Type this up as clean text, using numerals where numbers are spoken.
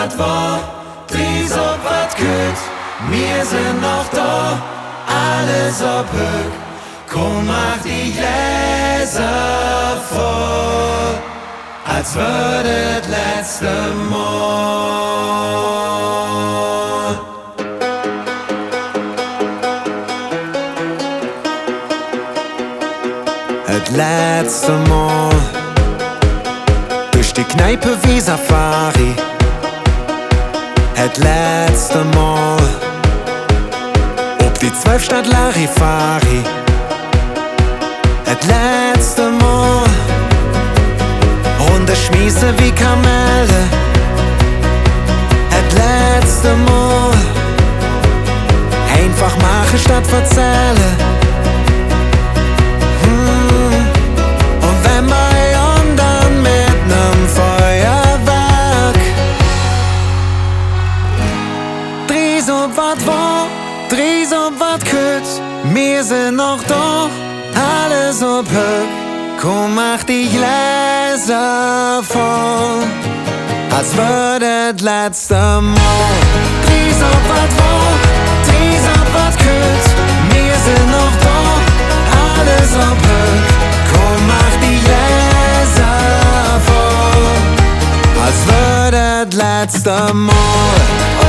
wat war, dies ob wat küt, wir sind noch da, alles ob Höck. Komm, mach die Gläser voll, als würdet letzte Mal. Het letzte Mal durch die Kneipe wie Safari. Het letzte Mal ob die 12 Stadt Larifari. Het letzte Mal runde Schmiese wie Kamelle. Het letzte Mal einfach mache statt verzähle. Und wenn wir dann mit nem Feuerwerk Dries ob wat war, Dries ob wat küt, wir sind noch da, alles ob Höck. Komm, mach die Gläser voll, als würdet letzte Mal. Dries ob wat war, Dries ob wat küt, wir sind noch da, alles ob Höck. Komm, mach die Gläser voll, als würdet letzte Mal.